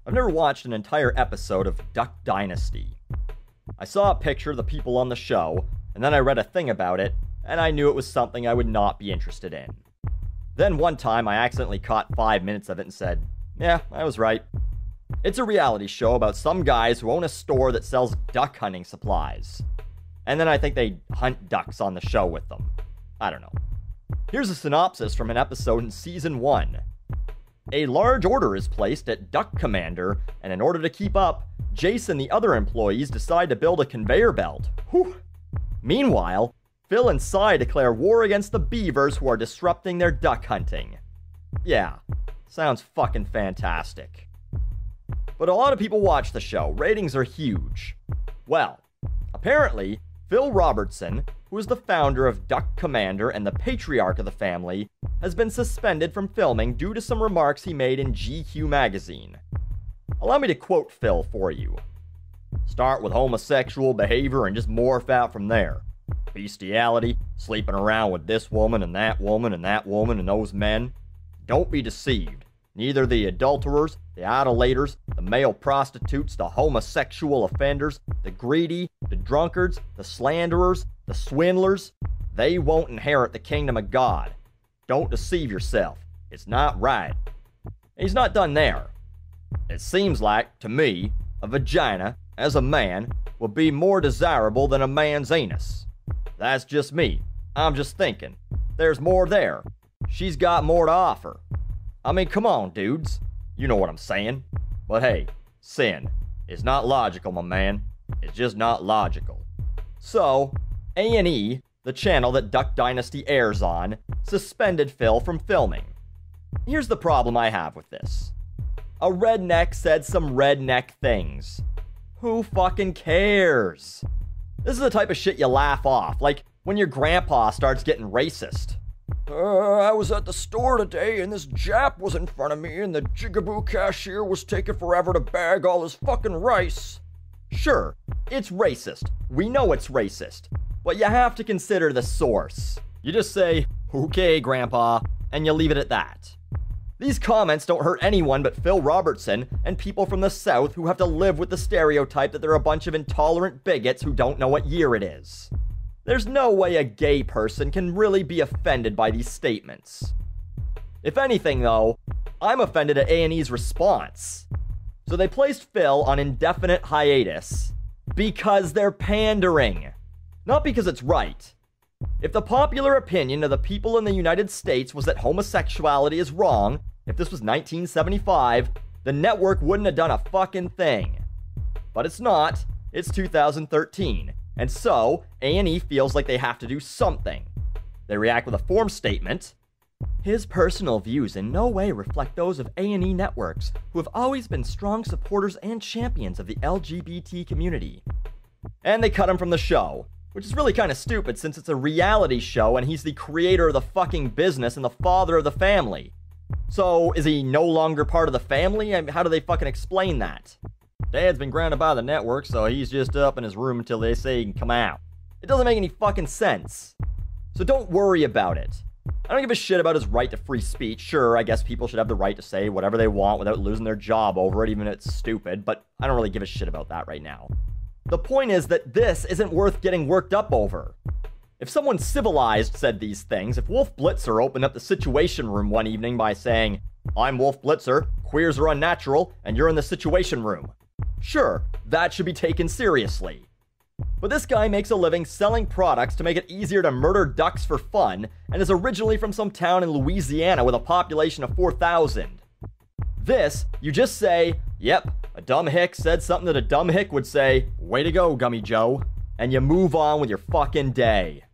I've never watched an entire episode of Duck Dynasty. I saw a picture of the people on the show, and then I read a thing about it, and I knew it was something I would not be interested in. Then one time I accidentally caught 5 minutes of it and said, yeah, I was right. It's a reality show about some guys who own a store that sells duck hunting supplies. And then I think they hunt ducks on the show with them. I don't know. Here's a synopsis from an episode in Season 1. A large order is placed at Duck Commander, and in order to keep up, Jace and the other employees decide to build a conveyor belt. Whew. Meanwhile, Phil and Cy declare war against the beavers who are disrupting their duck hunting. Yeah, sounds fucking fantastic. But a lot of people watch the show. Ratings are huge. Well, apparently, Phil Robertson, who is the founder of Duck Commander and the patriarch of the family, has been suspended from filming due to some remarks he made in GQ magazine. Allow me to quote Phil for you. Start with homosexual behavior and just morph out from there. Bestiality, sleeping around with this woman and that woman and that woman and those men. Don't be deceived. Neither the adulterers, the idolaters, the male prostitutes, the homosexual offenders, the greedy, the drunkards, the slanderers, the swindlers, they won't inherit the kingdom of God. Don't deceive yourself. It's not right. He's not done there. It seems like, to me, a vagina, as a man, would be more desirable than a man's anus. That's just me. I'm just thinking. There's more there. She's got more to offer. I mean, come on, dudes. You know what I'm saying. But hey, sin is not logical, my man. It's just not logical. So, A&E, the channel that Duck Dynasty airs on, suspended Phil from filming. Here's the problem I have with this. A redneck said some redneck things. Who fucking cares? This is the type of shit you laugh off, like when your grandpa starts getting racist. I was at the store today and this Jap was in front of me and the jigaboo cashier was taking forever to bag all his fucking rice. Sure, it's racist. We know it's racist. But you have to consider the source. You just say, okay, Grandpa, and you leave it at that. These comments don't hurt anyone but Phil Robertson and people from the South who have to live with the stereotype that they're a bunch of intolerant bigots who don't know what year it is. There's no way a gay person can really be offended by these statements. If anything, though, I'm offended at A&E's response. So they placed Phil on indefinite hiatus because they're pandering. Not because it's right. If the popular opinion of the people in the United States was that homosexuality is wrong, if this was 1975, the network wouldn't have done a fucking thing. But it's not. It's 2013. And so, A&E feels like they have to do something. They react with a form statement. His personal views in no way reflect those of A&E networks, who have always been strong supporters and champions of the LGBT community. And they cut him from the show, which is really kind of stupid since it's a reality show and he's the creator of the fucking business and the father of the family. So, is he no longer part of the family? I mean, how do they fucking explain that? Dad's been grounded by the network, so he's just up in his room until they say he can come out. It doesn't make any fucking sense. So don't worry about it. I don't give a shit about his right to free speech. Sure, I guess people should have the right to say whatever they want without losing their job over it, even if it's stupid, but I don't really give a shit about that right now. The point is that this isn't worth getting worked up over. If someone civilized said these things, if Wolf Blitzer opened up the Situation Room one evening by saying, I'm Wolf Blitzer, queers are unnatural, and you're in the Situation Room. Sure, that should be taken seriously. But this guy makes a living selling products to make it easier to murder ducks for fun, and is originally from some town in Louisiana with a population of 4,000. This, you just say, yep, a dumb hick said something that a dumb hick would say, way to go, Gummy Joe, and you move on with your fucking day.